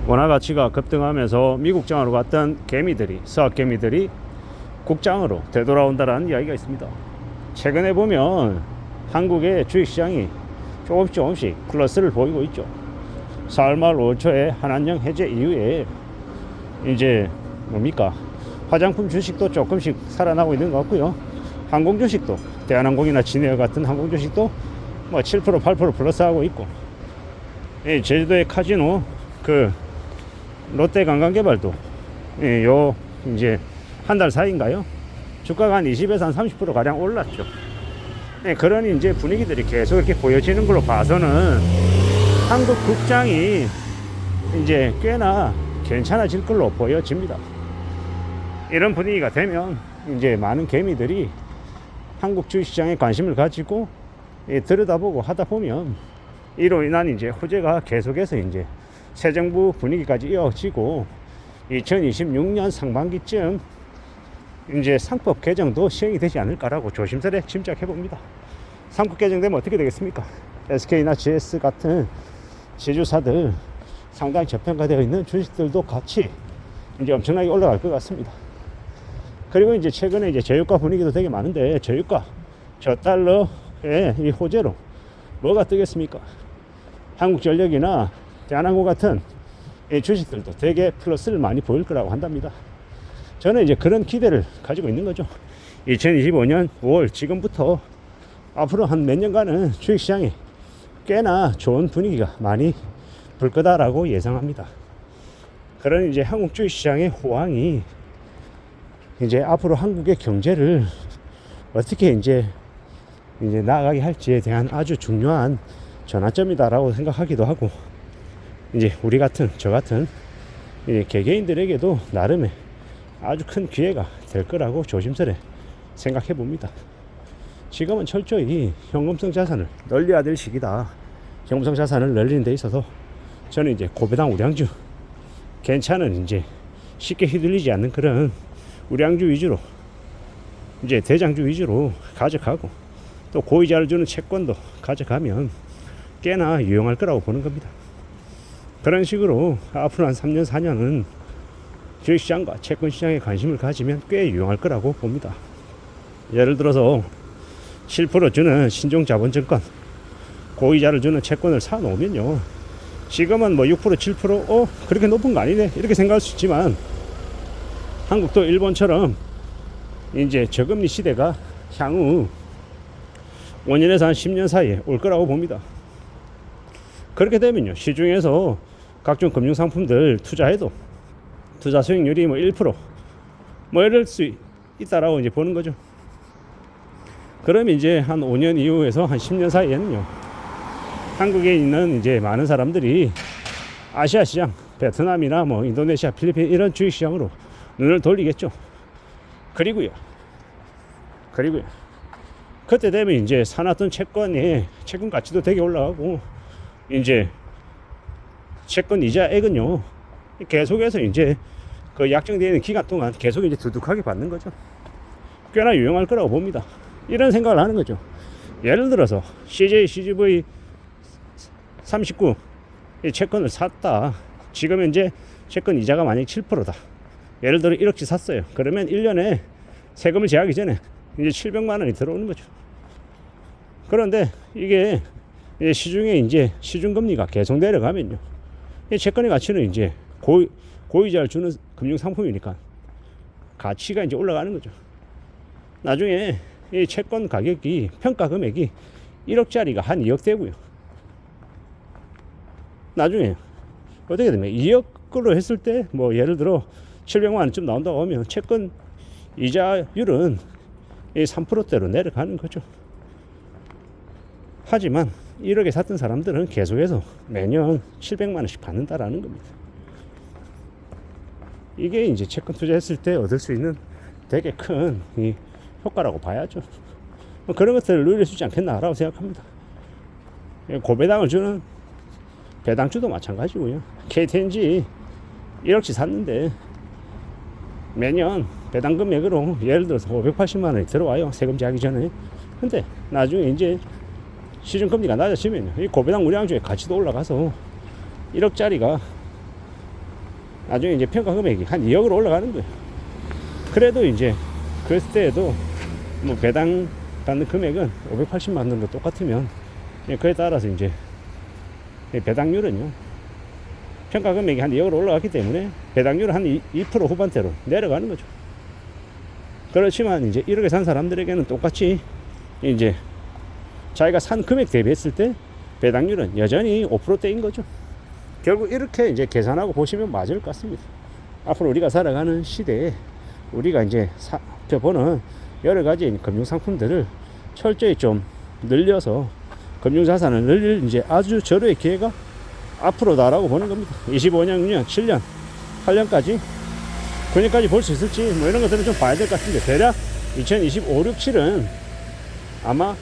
원화 가치가 급등하면서 미국장으로 갔던 개미들이, 서학 개미들이 국장으로 되돌아온다라는 이야기가 있습니다. 최근에 보면 한국의 주식시장이 조금씩 플러스를 보이고 있죠. 4월 말 5초에 한한령 해제 이후에 이제 뭡니까, 화장품 주식도 조금씩 살아나고 있는 것 같고요. 항공 주식도 대한항공이나 진에어 같은 항공 주식도 뭐 7% 8% 플러스하고 있고, 제주도의 카지노 그 롯데관광개발도 요 이제 한 달 사이인가요? 주가가 한 20에서 한 30% 가량 올랐죠. 그런 이제 분위기들이 계속 이렇게 보여지는 걸로 봐서는 한국 국장이 이제 꽤나 괜찮아질 걸로 보여집니다. 이런 분위기가 되면 이제 많은 개미들이 한국 주식시장에 관심을 가지고 들여다보고 하다 보면 이로 인한 이제 호재가 계속해서 이제 새 정부 분위기까지 이어지고 2026년 상반기쯤 이제 상법 개정도 시행이 되지 않을까라고 조심스레 짐작해 봅니다. 상법 개정되면 어떻게 되겠습니까? SK나 GS 같은 제조사들 상당히 저평가되어 있는 주식들도 같이 이제 엄청나게 올라갈 것 같습니다. 그리고 이제 최근에 이제 저유가 분위기도 되게 많은데, 저유가, 저달러의 이 호재로 뭐가 뜨겠습니까? 한국전력이나 대한항공 같은 이 주식들도 되게 플러스를 많이 보일 거라고 한답니다. 저는 이제 그런 기대를 가지고 있는 거죠. 2025년 5월 지금부터 앞으로 한 몇 년간은 주식시장에 꽤나 좋은 분위기가 많이 불 거다라고 예상합니다. 그런 이제 한국 주식시장의 호황이 이제 앞으로 한국의 경제를 어떻게 이제 나아가게 할지에 대한 아주 중요한 전환점이다라고 생각하기도 하고, 이제 우리 같은 저 같은 개개인들에게도 나름의 아주 큰 기회가 될 거라고 조심스레 생각해 봅니다. 지금은 철저히 현금성 자산을 늘려야 될 시기다. 현금성 자산을 늘리는 데 있어서 저는 이제 고배당 우량주, 괜찮은 이제 쉽게 휘둘리지 않는 그런 우량주 위주로, 이제 대장주 위주로 가져가고, 또 고이자를 주는 채권도 가져가면 꽤나 유용할 거라고 보는 겁니다. 그런 식으로 앞으로 한 3년 4년은 주식시장과 채권시장에 관심을 가지면 꽤 유용할 거라고 봅니다. 예를 들어서 7% 주는 신종자본증권, 고이자를 주는 채권을 사놓으면요, 지금은 뭐 6% 7% 그렇게 높은 거 아니네 이렇게 생각할 수 있지만, 한국도 일본처럼 이제 저금리 시대가 향후 5년에서 한 10년 사이에 올 거라고 봅니다. 그렇게 되면요, 시중에서 각종 금융상품들 투자해도 투자 수익률이 뭐 1% 뭐 이럴 수 있다라고 이제 보는 거죠. 그럼 이제 한 5년 이후에서 한 10년 사이에는요, 한국에 있는 이제 많은 사람들이 아시아 시장, 베트남이나 뭐 인도네시아, 필리핀 이런 주식 시장으로 눈을 돌리겠죠. 그리고요, 그때 되면 이제 사놨던 채권 가치도 되게 올라가고, 이제 채권 이자액은요, 계속해서 이제 그 약정되어 있는 기간 동안 계속 이제 두둑하게 받는 거죠. 꽤나 유용할 거라고 봅니다. 이런 생각을 하는 거죠. 예를 들어서 CJ CGV 39 이 채권을 샀다. 지금 현재 채권 이자가 만약 7%다. 예를 들어 1억치 샀어요. 그러면 1년에 세금을 제하기 전에 이제 700만 원이 들어오는 거죠. 그런데 이게 시중에 이제 시중금리가 계속 내려가면요, 이 채권의 가치는 이제 고이자를 주는 금융상품이니까 가치가 이제 올라가는 거죠. 나중에 이 채권 가격이, 평가 금액이 1억짜리가 한 2억 되고요. 나중에 어떻게 되면 2억으로 했을 때 뭐 예를 들어 700만 원쯤 나온다고 하면 채권 이자율은 3%대로 내려가는 거죠. 하지만 1억에 샀던 사람들은 계속해서 매년 700만 원씩 받는다라는 겁니다. 이게 이제 채권 투자했을 때 얻을 수 있는 되게 큰 이 효과라고 봐야죠. 그런 것들을 누릴 수 있지 않겠나라고 생각합니다. 고배당을 주는 배당주도 마찬가지고요. KTNG 1억씩 샀는데 매년 배당 금액으로 예를 들어서 580만 원이 들어와요. 세금 제하기 전에. 근데 나중에 이제 시중금리가 낮아지면 이 고배당 우량주의 가치도 올라가서 1억짜리가 나중에 이제 평가 금액이 한 2억으로 올라가는 거예요. 그래도 이제 그때에도 뭐 배당 받는 금액은 580만 원으로 똑같으면 그에 따라서 이제 배당률은요, 평가 금액이 한 2억으로 올라갔기 때문에 배당률은 한 2% 후반대로 내려가는 거죠. 그렇지만 이제 1억에 산 사람들에게는 똑같이 이제 자기가 산 금액 대비했을 때 배당률은 여전히 5%대인 거죠. 결국 이렇게 이제 계산하고 보시면 맞을 것 같습니다. 앞으로 우리가 살아가는 시대에 우리가 이제 살펴보는 여러 가지 금융 상품들을 철저히 좀 늘려서 금융 자산을 늘릴 이제 아주 절호의 기회가 앞으로다라고 보는 겁니다. 25년, 6년, 7년, 8년까지 9년까지 볼 수 있을지 뭐 이런 것들은 좀 봐야 될 것 같은데, 대략 2025, 6, 7은 아마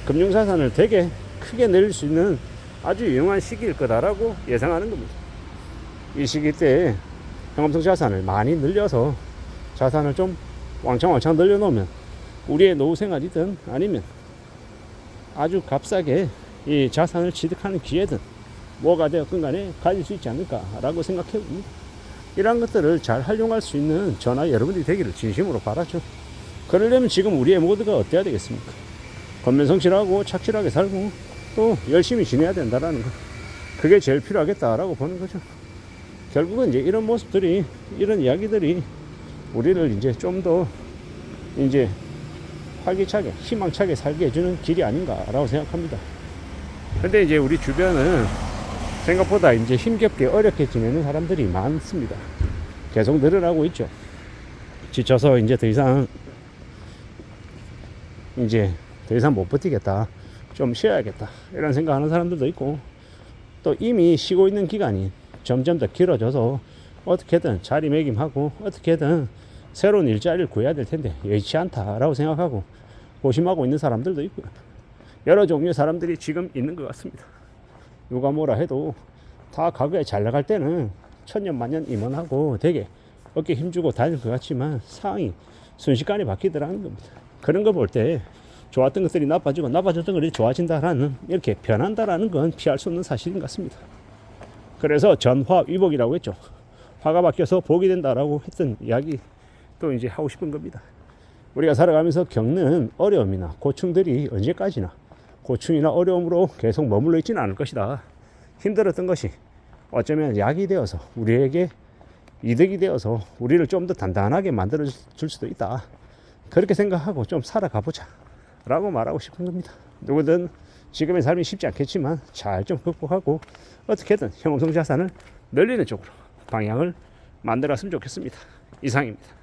금융 자산을 되게 크게 늘릴 수 있는 아주 유용한 시기일 거다라고 예상하는 겁니다. 이 시기 때 현금성 자산을 많이 늘려서 자산을 좀 왕창 늘려놓으면 우리의 노후 생활이든 아니면 아주 값싸게 이 자산을 취득하는 기회든 뭐가 되었건 간에 가질 수 있지 않을까라고 생각해 봅니다. 이러한 것들을 잘 활용할 수 있는 저나 여러분들이 되기를 진심으로 바라죠. 그러려면 지금 우리의 모두가 어때야 되겠습니까? 건면성실하고 착실하게 살고 또 열심히 지내야 된다라는 거, 그게 제일 필요하겠다라고 보는 거죠. 결국은 이제 이런 모습들이, 이런 이야기들이 우리를 이제 좀 더 이제 활기차게 희망차게 살게 해주는 길이 아닌가라고 생각합니다. 근데 이제 우리 주변은 생각보다 이제 힘겹게 어렵게 지내는 사람들이 많습니다. 계속 늘어나고 있죠. 지쳐서 이제 더 이상 못 버티겠다, 좀 쉬어야겠다 이런 생각하는 사람들도 있고, 또 이미 쉬고 있는 기간이 점점 더 길어져서 어떻게든 자리매김하고 어떻게든 새로운 일자리를 구해야 될 텐데 여의치 않다라고 생각하고 고심하고 있는 사람들도 있고요. 여러 종류의 사람들이 지금 있는 것 같습니다. 누가 뭐라 해도 다 과거에 잘 나갈 때는 천년만년 임원하고 되게 어깨 힘주고 다닐 것 같지만 상황이 순식간에 바뀌더라는 겁니다. 그런 거 볼 때 좋았던 것들이 나빠지고 나빠졌던 것들이 좋아진다라는, 이렇게 변한다라는 건 피할 수 없는 사실인 것 같습니다. 그래서 전화위복이라고 했죠. 화가 바뀌어서 복이 된다라고 했던 이야기 또 이제 하고 싶은 겁니다. 우리가 살아가면서 겪는 어려움이나 고충들이 언제까지나 고충이나 어려움으로 계속 머물러 있지는 않을 것이다. 힘들었던 것이 어쩌면 약이 되어서 우리에게 이득이 되어서 우리를 좀 더 단단하게 만들어 줄 수도 있다. 그렇게 생각하고 좀 살아가 보자 라고 말하고 싶은 겁니다. 누구든 지금의 삶이 쉽지 않겠지만 잘 좀 극복하고 어떻게든 현금성 자산을 늘리는 쪽으로 방향을 만들었으면 좋겠습니다. 이상입니다.